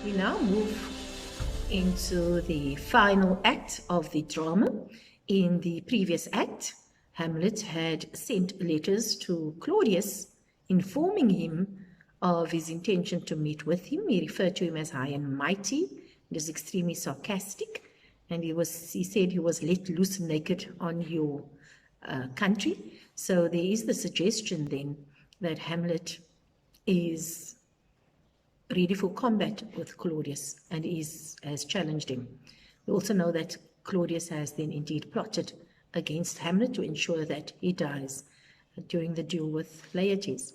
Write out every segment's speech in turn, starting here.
We now move into the final act of the drama. In the previous act, Hamlet had sent letters to Claudius informing him of his intention to meet with him. He referred to him as high and mighty. He was extremely sarcastic, and he said he was let loose naked on your country. So there is the suggestion then that Hamlet is ready for combat with Claudius and has challenged him. We also know that Claudius has then indeed plotted against Hamlet to ensure that he dies during the duel with Laertes.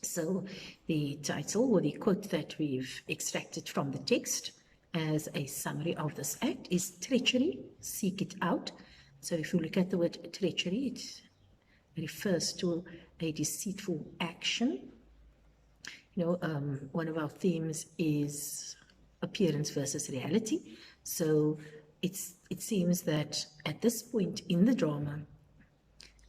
So the title or the quote that we've extracted from the text as a summary of this act is Treachery, Seek It Out. So if you look at the word treachery, it refers to a deceitful action. One of our themes is appearance versus reality. So it seems that at this point in the drama,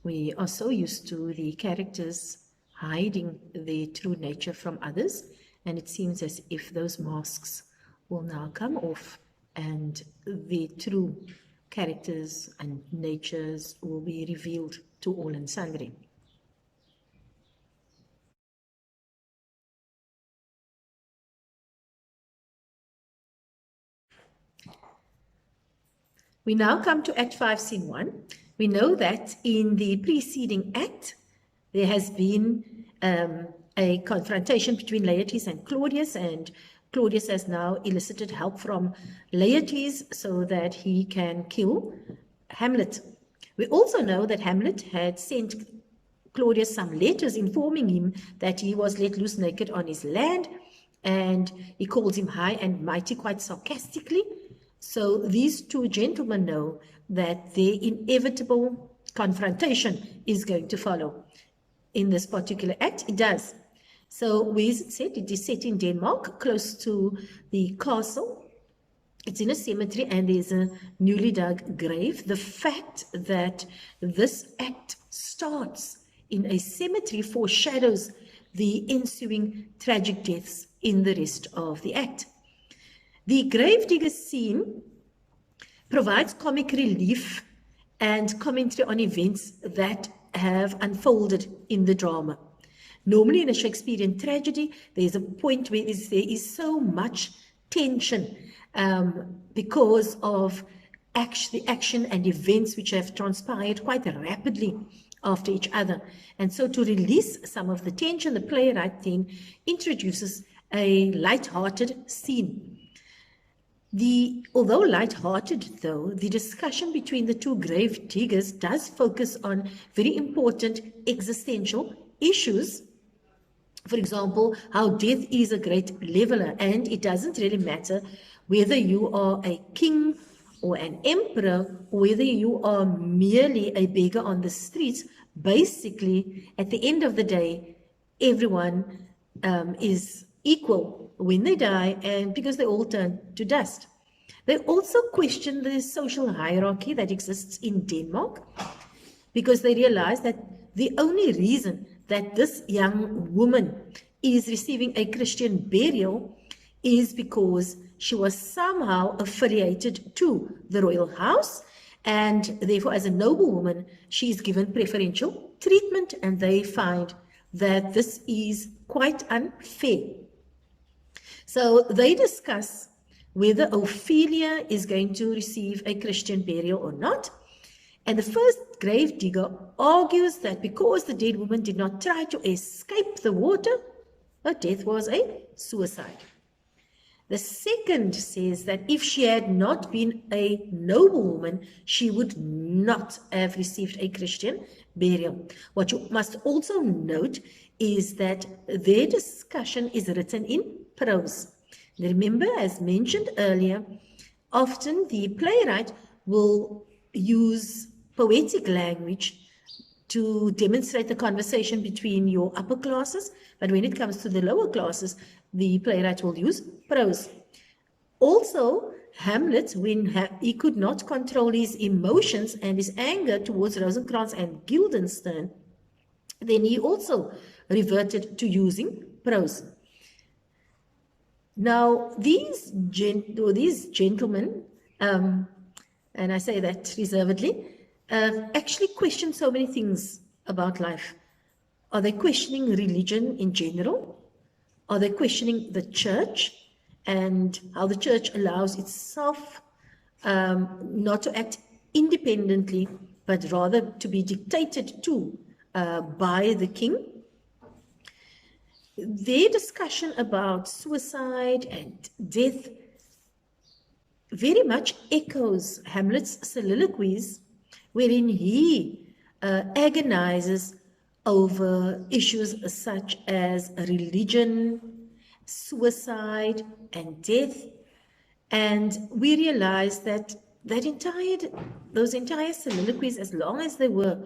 we are so used to the characters hiding their true nature from others, and it seems as if those masks will now come off and the true characters and natures will be revealed to all and sundry. We now come to Act 5, Scene 1. We know that in the preceding act, there has been a confrontation between Laertes and Claudius has now elicited help from Laertes so that he can kill Hamlet. We also know that Hamlet had sent Claudius some letters informing him that he was let loose naked on his land, and he calls him high and mighty quite sarcastically. So these two gentlemen know that their inevitable confrontation is going to follow. In this particular act, it does. So where is it set? It is set in Denmark, close to the castle. It's in a cemetery and there's a newly dug grave. The fact that this act starts in a cemetery foreshadows the ensuing tragic deaths in the rest of the act. The gravedigger scene provides comic relief and commentary on events that have unfolded in the drama. Normally in a Shakespearean tragedy, there's a point where there is so much tension because of the action and events which have transpired quite rapidly after each other. And so to release some of the tension, the playwright then introduces a light-hearted scene. Although light-hearted, though, the discussion between the two grave diggers does focus on very important existential issues. For example, how death is a great leveler, and it doesn't really matter whether you are a king or an emperor, or whether you are merely a beggar on the streets. Basically, at the end of the day, everyone is equal when they die, and because they all turn to dust. They also question the social hierarchy that exists in Denmark, because they realize that the only reason that this young woman is receiving a Christian burial is because she was somehow affiliated to the royal house, and therefore as a noble woman she is given preferential treatment, and they find that this is quite unfair. So they discuss whether Ophelia is going to receive a Christian burial or not. And the first grave digger argues that because the dead woman did not try to escape the water, her death was a suicide. The second says that if she had not been a noble woman, she would not have received a Christian burial. What you must also note is that their discussion is written in prose. Remember, as mentioned earlier, often the playwright will use poetic language to demonstrate the conversation between your upper classes, but when it comes to the lower classes, the playwright will use prose. Also, Hamlet, when he could not control his emotions and his anger towards Rosencrantz and Guildenstern, then he also reverted to using prose. Now, these gentlemen, and I say that reservedly, actually question so many things about life. Are they questioning religion in general? Are they questioning the church and how the church allows itself not to act independently, but rather to be dictated to by the king? Their discussion about suicide and death very much echoes Hamlet's soliloquies, wherein he agonizes over issues such as religion, suicide, and death. And we realize that those entire soliloquies, as long as they were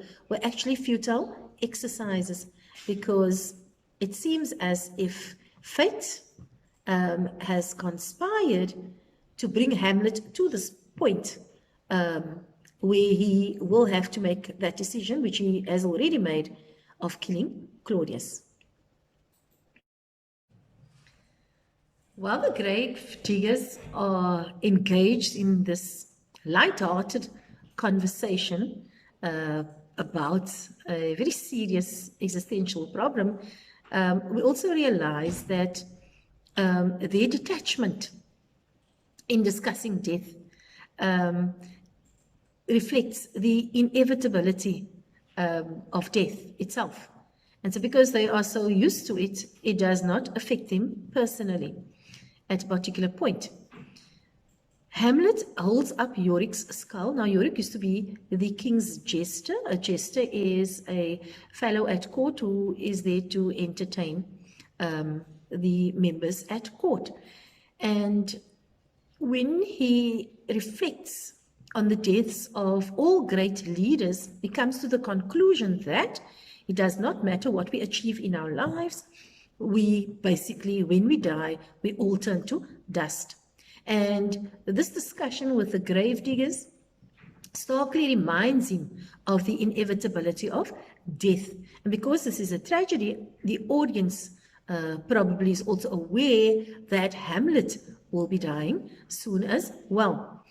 actually futile exercises, because it seems as if fate has conspired to bring Hamlet to this point where he will have to make that decision, which he has already made, of killing Claudius. While the grave diggers are engaged in this light-hearted conversation about a very serious existential problem, we also realize that their detachment in discussing death reflects the inevitability of death itself. And so because they are so used to it, it does not affect them personally at a particular point. Hamlet holds up Yorick's skull. Now, Yorick used to be the king's jester. A jester is a fellow at court who is there to entertain the members at court. And when he reflects on the deaths of all great leaders, he comes to the conclusion that it does not matter what we achieve in our lives. We basically, when we die, we all turn to dust. And this discussion with the grave diggers starkly reminds him of the inevitability of death. And because this is a tragedy, the audience probably is also aware that Hamlet will be dying soon as well.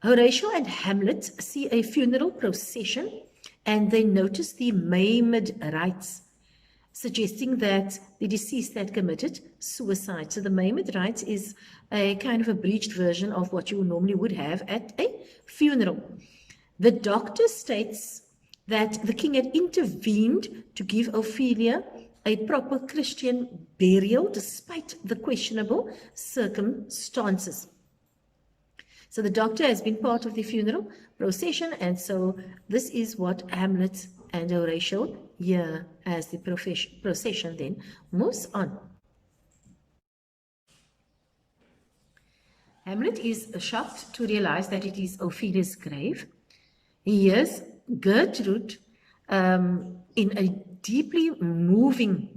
Horatio and Hamlet see a funeral procession and they notice the maimed rites, suggesting that the deceased had committed suicide. So the maimed rites is a kind of abridged version of what you normally would have at a funeral. The doctor states that the king had intervened to give Ophelia a proper Christian burial despite the questionable circumstances. So the doctor has been part of the funeral procession, and so this is what Hamlet and Horatio hear as the procession then moves on. Hamlet is shocked to realize that it is Ophelia's grave. He hears Gertrude in a deeply moving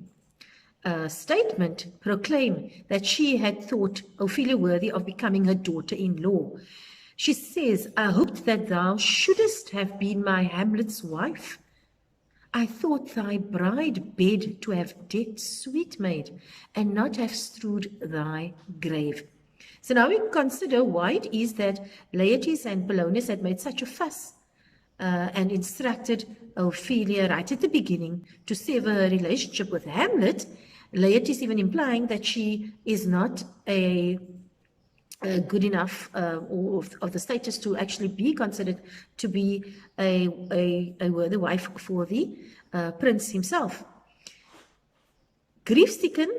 statement proclaim that she had thought Ophelia worthy of becoming her daughter-in-law. She says, "I hoped that thou shouldest have been my Hamlet's wife. I thought thy bride bed to have decked, sweet maid, and not have strewed thy grave." So now we consider why it is that Laertes and Polonius had made such a fuss and instructed Ophelia right at the beginning to sever her relationship with Hamlet. Laertes even implying that she is not a good enough or of the status to actually be considered to be a worthy wife for the prince himself. Grief-stricken,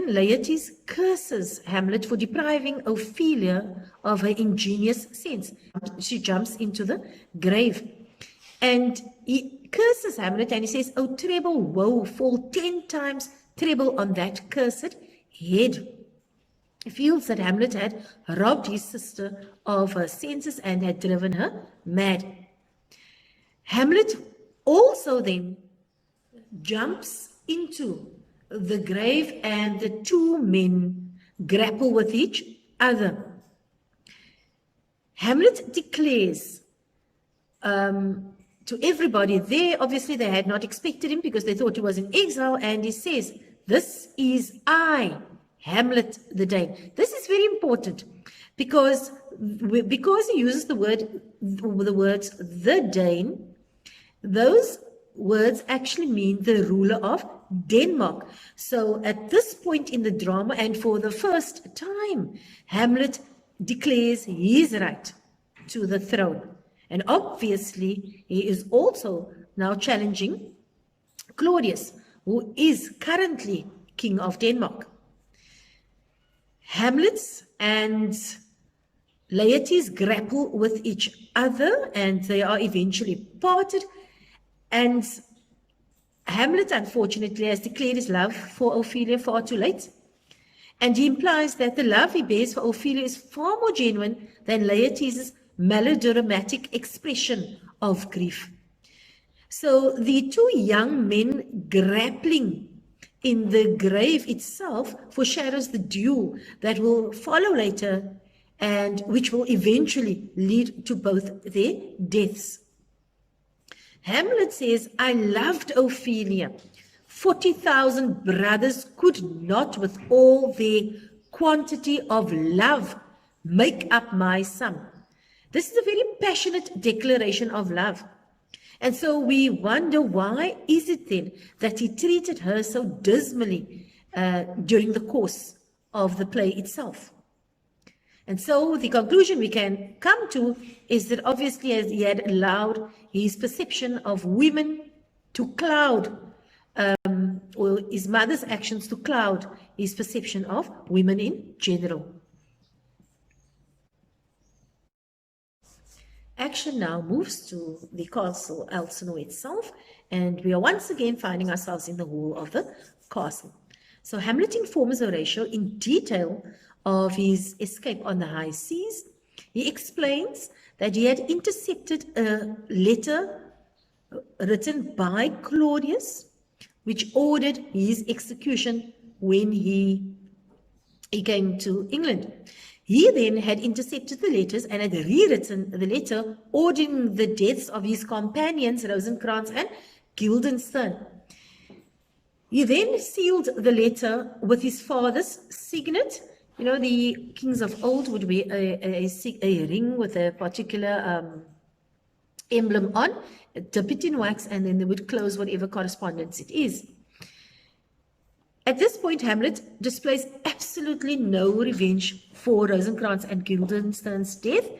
Laertes curses Hamlet for depriving Ophelia of her ingenious sense. She jumps into the grave. And he curses Hamlet and he says, "Oh, treble woe, fall 10 times treble on that cursed head." He feels that Hamlet had robbed his sister of her senses and had driven her mad. Hamlet also then jumps into the grave and the two men grapple with each other. Hamlet declares to everybody there, obviously they had not expected him because they thought he was in exile, and he says, "This is I, Hamlet the Dane. This is very important because he uses the words the Dane. Those words actually mean the ruler of Denmark. So at this point in the drama, and for the first time, Hamlet declares his right to the throne. And obviously, he is also now challenging Claudius, who is currently king of Denmark. Hamlet and Laertes grapple with each other, and they are eventually parted. And Hamlet, unfortunately, has declared his love for Ophelia far too late. And he implies that the love he bears for Ophelia is far more genuine than Laertes' melodramatic expression of grief. So the two young men grappling in the grave itself foreshadows the duel that will follow later and which will eventually lead to both their deaths. Hamlet says, I loved Ophelia. 40,000 brothers could not, with all their quantity of love, make up my sum. This is a very passionate declaration of love. And so we wonder, why is it then that he treated her so dismally during the course of the play itself? And so the conclusion we can come to is that obviously as he had allowed his perception of women to cloud, or his mother's actions to cloud his perception of women in general. Action now moves to the castle Elsinore itself, and we are once again finding ourselves in the hall of the castle. So Hamlet informs Horatio in detail of his escape on the high seas. He explains that he had intercepted a letter written by Claudius, which ordered his execution when he came to England. He then had intercepted the letters and had rewritten the letter ordering the deaths of his companions, Rosencrantz and Guildenstern. He then sealed the letter with his father's signet. You know, the kings of old would wear a ring with a particular emblem on, dip it in wax, and then they would close whatever correspondence it is. At this point, Hamlet displays absolutely no revenge for Rosencrantz and Guildenstern's death.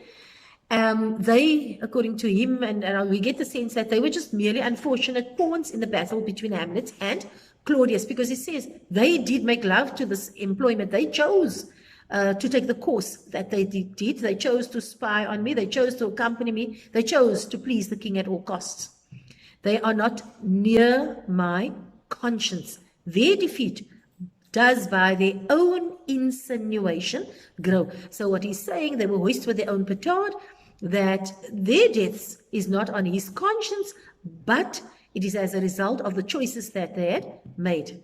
They, according to him, and we get the sense that they were just merely unfortunate pawns in the battle between Hamlet and Claudius, because he says they did make love to this employment. They chose to take the course that they did. They chose to spy on me. They chose to accompany me. They chose to please the king at all costs. They are not near my conscience. Their defeat does by their own insinuation grow. So what he's saying, they will hoist with their own petard, that their deaths is not on his conscience, but it is as a result of the choices that they had made.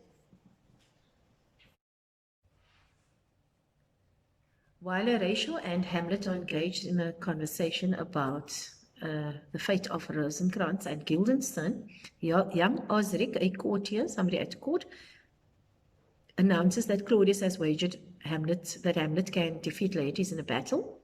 While Horatio and Hamlet are engaged in a conversation about the fate of Rosencrantz and Guildenstern, young Osric, a courtier, somebody at court, announces that Claudius has wagered that Hamlet can defeat Laertes in a battle.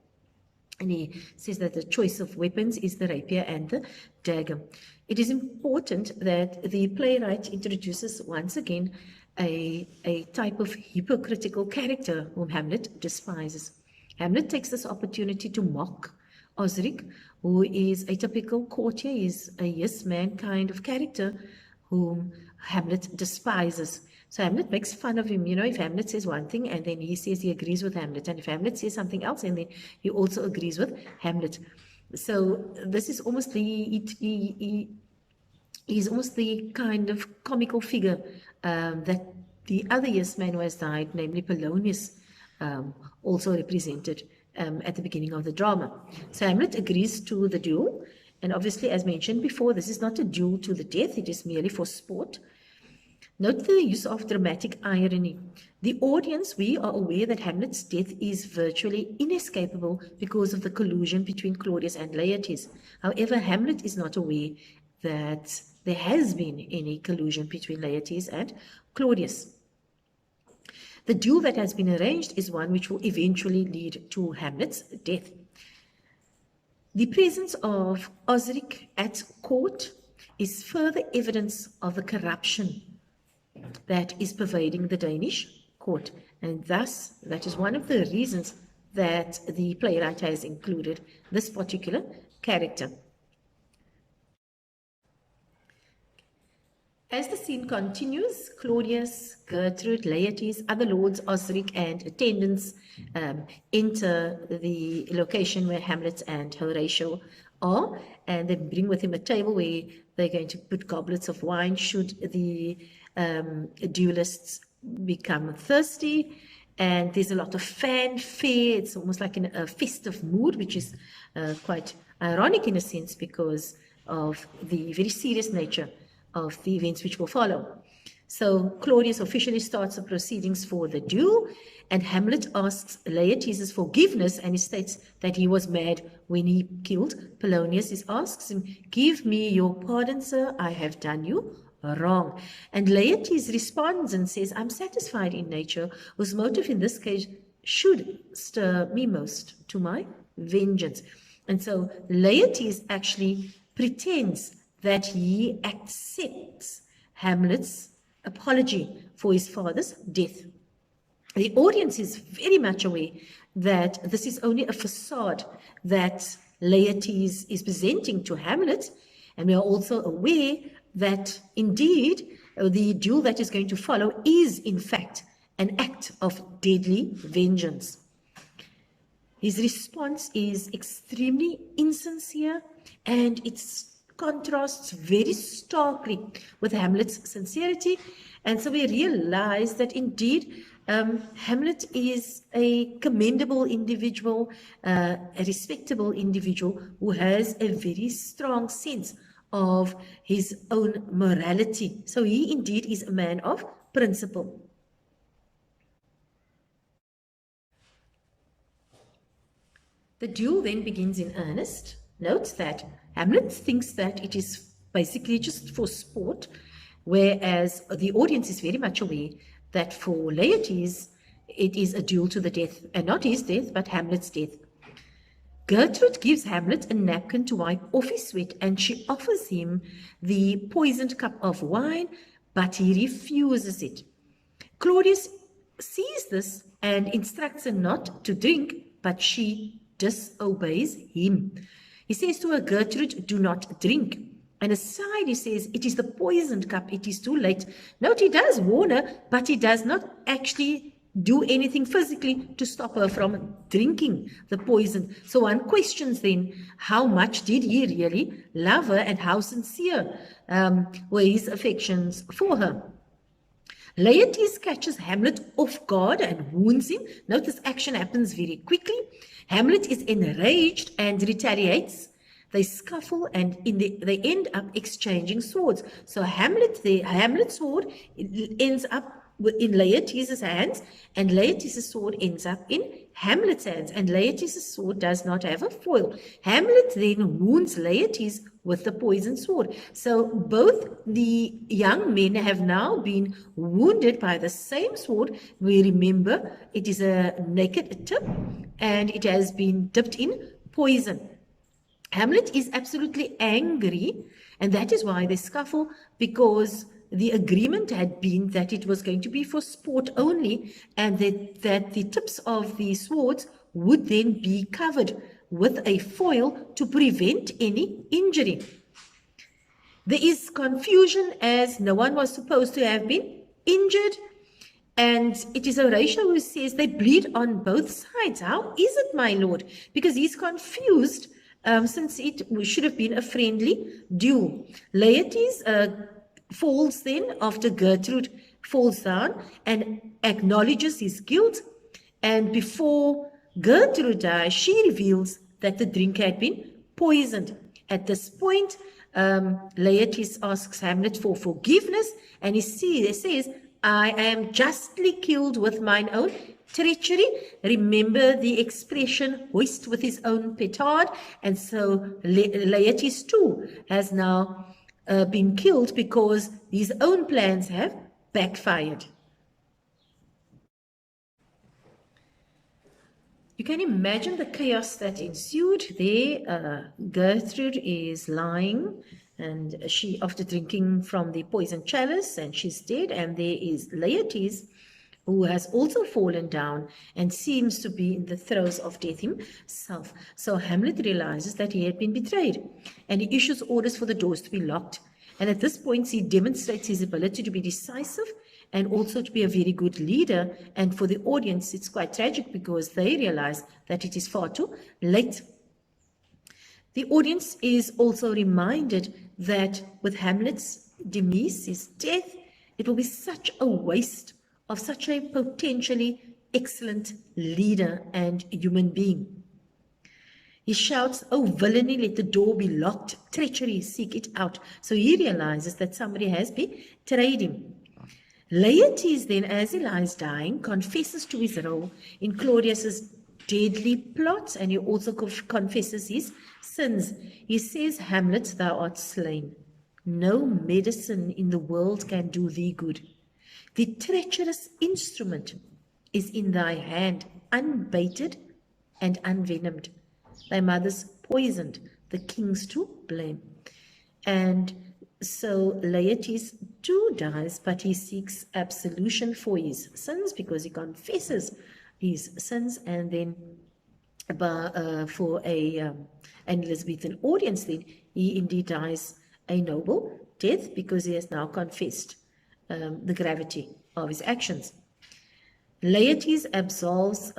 And he says that the choice of weapons is the rapier and the dagger. It is important that the playwright introduces once again a type of hypocritical character whom Hamlet despises. Hamlet takes this opportunity to mock Osric, who is a typical courtier, is a yes man kind of character whom Hamlet despises. So Hamlet makes fun of him. You know, if Hamlet says one thing and then he says he agrees with Hamlet, and if Hamlet says something else and then he also agrees with Hamlet. So this is almost he's almost the kind of comical figure that the other yes man who has died, namely Polonius, also represented at the beginning of the drama. So Hamlet agrees to the duel, and obviously, as mentioned before, this is not a duel to the death, it is merely for sport. Note the use of dramatic irony. The audience, we are aware that Hamlet's death is virtually inescapable because of the collusion between Claudius and Laertes. However, Hamlet is not aware that there has been any collusion between Laertes and Claudius. The duel that has been arranged is one which will eventually lead to Hamlet's death. The presence of Osric at court is further evidence of the corruption that is pervading the Danish court. And thus, that is one of the reasons that the playwright has included this particular character. As the scene continues, Claudius, Gertrude, Laertes, other lords, Osric, and attendants enter the location where Hamlet and Horatio are, and they bring with him a table where they're going to put goblets of wine should the duelists become thirsty. And there's a lot of fanfare. It's almost like in a festive mood, which is quite ironic in a sense because of the very serious nature of the events which will follow. So Claudius officially starts the proceedings for the duel, and Hamlet asks Laertes' forgiveness, and he states that he was mad when he killed Polonius. He asks him, "Give me your pardon, sir, I have done you wrong." And Laertes responds and says, "I'm satisfied in nature, whose motive in this case should stir me most to my vengeance." And so Laertes actually pretends that he accepts Hamlet's apology for his father's death. The audience is very much aware that this is only a facade that Laertes is presenting to Hamlet, and we are also aware that indeed the duel that is going to follow is in fact an act of deadly vengeance. His response is extremely insincere, and it's contrasts very starkly with Hamlet's sincerity. And so we realize that indeed Hamlet is a commendable individual, a respectable individual who has a very strong sense of his own morality. So he indeed is a man of principle. The duel then begins in earnest. Note that Hamlet thinks that it is basically just for sport, whereas the audience is very much aware that for Laertes, it is a duel to the death, and not his death, but Hamlet's death. Gertrude gives Hamlet a napkin to wipe off his sweat, and she offers him the poisoned cup of wine, but he refuses it. Claudius sees this and instructs her not to drink, but she disobeys him. He says to her, "Gertrude, do not drink." And aside, he says, "It is the poisoned cup. It is too late." Note, he does warn her, but he does not actually do anything physically to stop her from drinking the poison. So one questions then, how much did he really love her, and how sincere were his affections for her? Laertes catches Hamlet off guard and wounds him. Note, this action happens very quickly. Hamlet is enraged and retaliates. They scuffle, and they end up exchanging swords. So Hamlet's sword ends up in Laertes' hands, and Laertes' sword ends up in Hamlet's hands, and Laertes' sword does not have a foil. Hamlet then wounds Laertes with the poisoned sword. So both the young men have now been wounded by the same sword. We remember it is a naked tip, and it has been dipped in poison. Hamlet is absolutely angry, and that is why they scuffle, because the agreement had been that it was going to be for sport only, and that the tips of the swords would then be covered with a foil to prevent any injury. There is confusion, as no one was supposed to have been injured, and it is Horatio who says they bleed on both sides. How is it, my lord? Because he's confused, since it should have been a friendly duel. Laertes falls then after Gertrude falls down and acknowledges his guilt, and before Gertrude dies, she reveals that the drink had been poisoned. At this point, Laertes asks Hamlet for forgiveness, and he says, "I am justly killed with mine own treachery." Remember the expression, hoist with his own petard, and so Laertes too has now been killed because his own plans have backfired. You can imagine the chaos that ensued. There, Gertrude is lying, and she, after drinking from the poisoned chalice, and she's dead. And there is Laertes, who has also fallen down and seems to be in the throes of death himself. So Hamlet realizes that he had been betrayed, and he issues orders for the doors to be locked. And at this point, he demonstrates his ability to be decisive and also to be a very good leader. And for the audience, it's quite tragic because they realize that it is far too late. The audience is also reminded that with Hamlet's demise, his death, it will be such a waste of such a potentially excellent leader and human being. He shouts, "Oh, villainy, let the door be locked. Treachery, seek it out." So he realizes that somebody has betrayed him. Laertes then, as he lies dying, confesses to his role in Claudius's deadly plot, and he also confesses his sins. He says, "Hamlet, thou art slain. No medicine in the world can do thee good. The treacherous instrument is in thy hand, unbaited and unvenomed. Thy mother's poisoned, the king's to blame." And so Laertes too dies, but he seeks absolution for his sins because he confesses his sins. And then for an Elizabethan audience, then he indeed dies a noble death because he has now confessed the gravity of his actions. Laertes absolves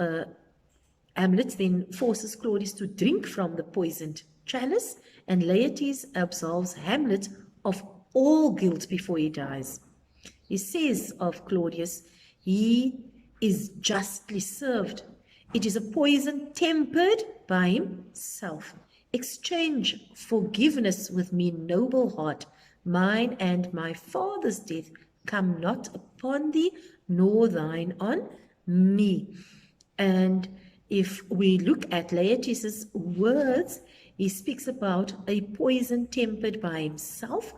Hamlet, then forces Claudius to drink from the poisoned chalice, and Laertes absolves Hamlet of all guilt before he dies. He says of Claudius, "He is justly served. It is a poison tempered by himself. Exchange forgiveness with me, noble heart. Mine and my father's death come not upon thee, nor thine on me." And if we look at Laertes' words, he speaks about a poison tempered by himself.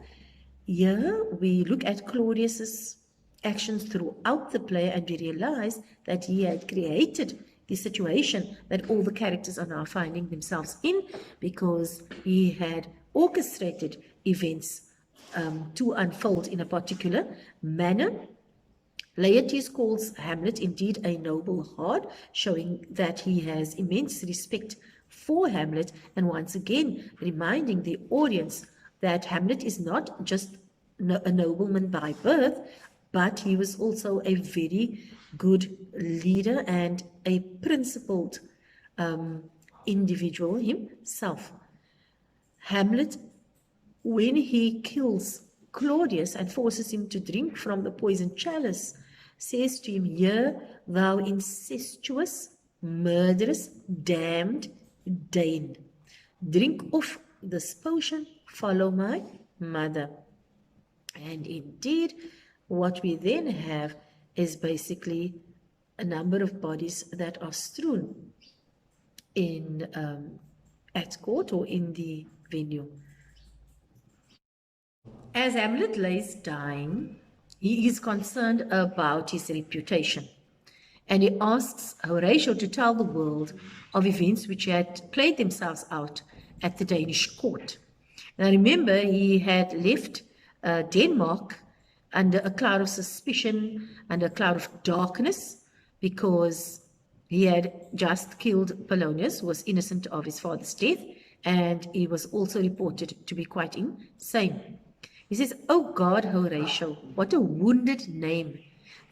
Here we look at Claudius's actions throughout the play, and we realize that he had created the situation that all the characters are now finding themselves in, because he had orchestrated events to unfold in a particular manner. Laertes calls Hamlet indeed a noble heart, showing that he has immense respect for Hamlet, and once again reminding the audience that Hamlet is not just a nobleman by birth, but he was also a very good leader and a principled individual himself. Hamlet, when he kills Claudius and forces him to drink from the poisoned chalice, says to him, "Hear, thou incestuous, murderous, damned Dane. Drink off this potion, follow my mother." And indeed, what we then have is basically a number of bodies that are strewn in at court or in the venue. As Hamlet lays dying, he is concerned about his reputation, and he asks Horatio to tell the world of events which had played themselves out at the Danish court. Now remember, he had left Denmark under a cloud of suspicion, under a cloud of darkness, because he had just killed Polonius, who was innocent of his father's death, and he was also reported to be quite insane. He says, "Oh God, Horatio, what a wounded name.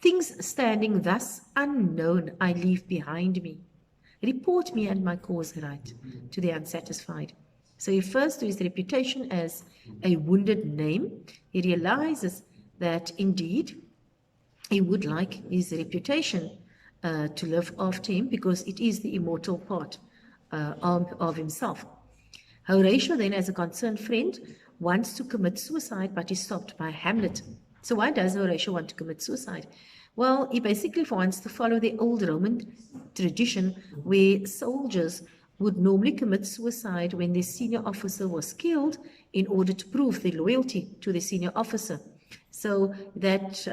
Things standing thus unknown I leave behind me. Report me and my cause right to the unsatisfied." So he refers to his reputation as a wounded name. He realizes that indeed he would like his reputation to live after him, because it is the immortal part of himself. Horatio then, as a concerned friend, wants to commit suicide, but is stopped by Hamlet. So why does Horatio want to commit suicide? Well, he basically wants to follow the old Roman tradition where soldiers would normally commit suicide when their senior officer was killed in order to prove their loyalty to the senior officer. So that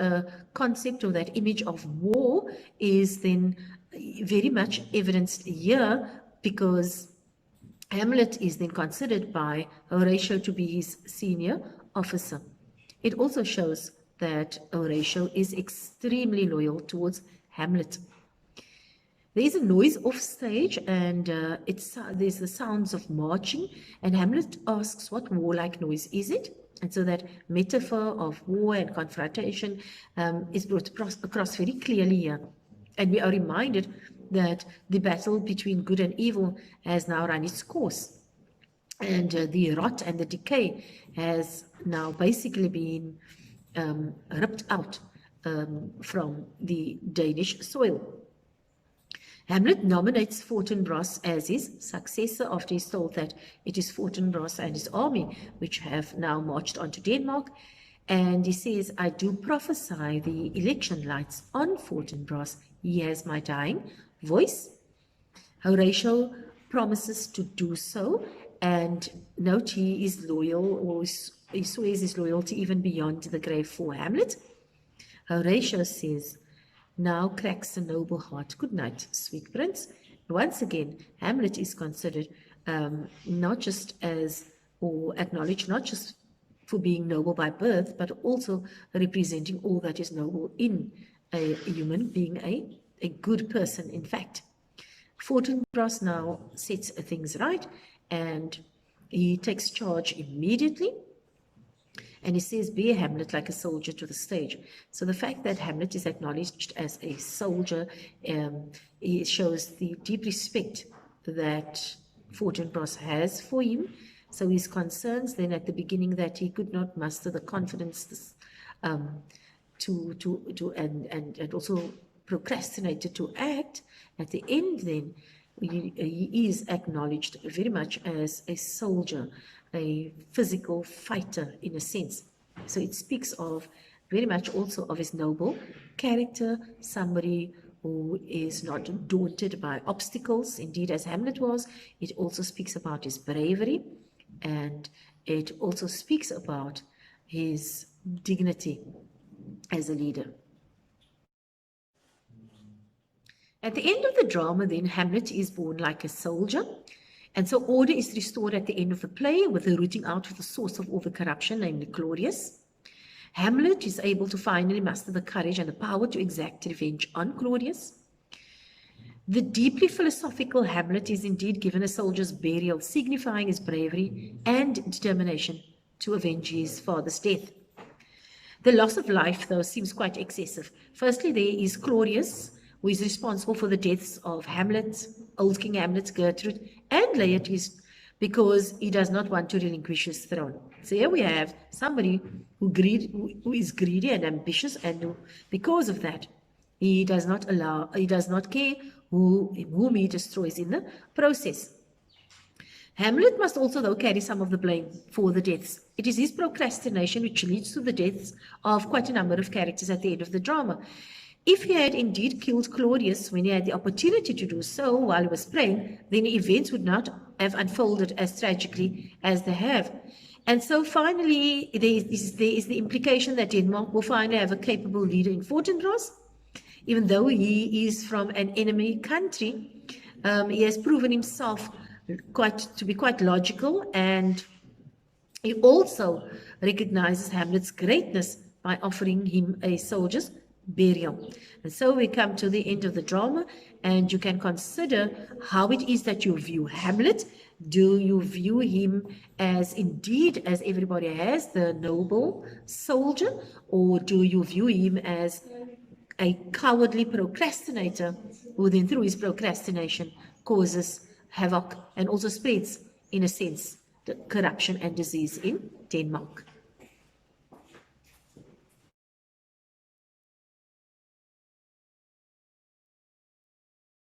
concept or that image of war is then very much evidenced here, because Hamlet is then considered by Horatio to be his senior officer. It also shows that Horatio is extremely loyal towards Hamlet. There is a noise off stage, and there's the sounds of marching, and Hamlet asks, what warlike noise is it? And so that metaphor of war and confrontation is brought across very clearly here. And we are reminded that the battle between good and evil has now run its course. And the rot and the decay has now basically been ripped out from the Danish soil. Hamlet nominates Fortinbras as his successor after he's told that it is Fortinbras and his army which have now marched on to Denmark. And he says, I do prophesy the election lights on Fortinbras. He has my dying voice. Horatio promises to do so, and note he is loyal, or he swears his loyalty even beyond the grave for Hamlet. Horatio says, now cracks a noble heart. Good night, sweet prince. Once again, Hamlet is considered not just as, or acknowledged not just for being noble by birth, but also representing all that is noble in a human, being a good person, in fact. Fortinbras now sets things right, and he takes charge immediately. And he says, bear Hamlet like a soldier to the stage. So the fact that Hamlet is acknowledged as a soldier, it shows the deep respect that Fortinbras has for him. So his concerns then at the beginning that he could not muster the confidence and also procrastinated to act, at the end then he is acknowledged very much as a soldier, a physical fighter in a sense. So it speaks of very much also of his noble character, somebody who is not daunted by obstacles, indeed as Hamlet was. It also speaks about his bravery, and it also speaks about his dignity as a leader. At the end of the drama then, Hamlet is born like a soldier. And so order is restored at the end of the play with the rooting out of the source of all the corruption, namely Claudius. Hamlet is able to finally muster the courage and the power to exact revenge on Claudius. The deeply philosophical Hamlet is indeed given a soldier's burial, signifying his bravery and determination to avenge his father's death. The loss of life, though, seems quite excessive. Firstly, there is Claudius, who is responsible for the deaths of Hamlet, old King Hamlet, Gertrude, and Laertes, because he does not want to relinquish his throne. So here we have somebody who is greedy and ambitious, and who, because of that, he does not care whom he destroys in the process. Hamlet must also, though, carry some of the blame for the deaths. It is his procrastination which leads to the deaths of quite a number of characters at the end of the drama. If he had indeed killed Claudius when he had the opportunity to do so while he was praying, then events would not have unfolded as tragically as they have. And so finally, there is the implication that Denmark will finally have a capable leader in Fortinbras. Even though he is from an enemy country, he has proven himself to be quite logical, and he also recognizes Hamlet's greatness by offering him a soldier's burial. And so we come to the end of the drama, and you can consider how it is that you view Hamlet. Do you view him as indeed, as everybody has, the noble soldier, or do you view him as a cowardly procrastinator who then through his procrastination causes havoc and also spreads, in a sense, the corruption and disease in Denmark?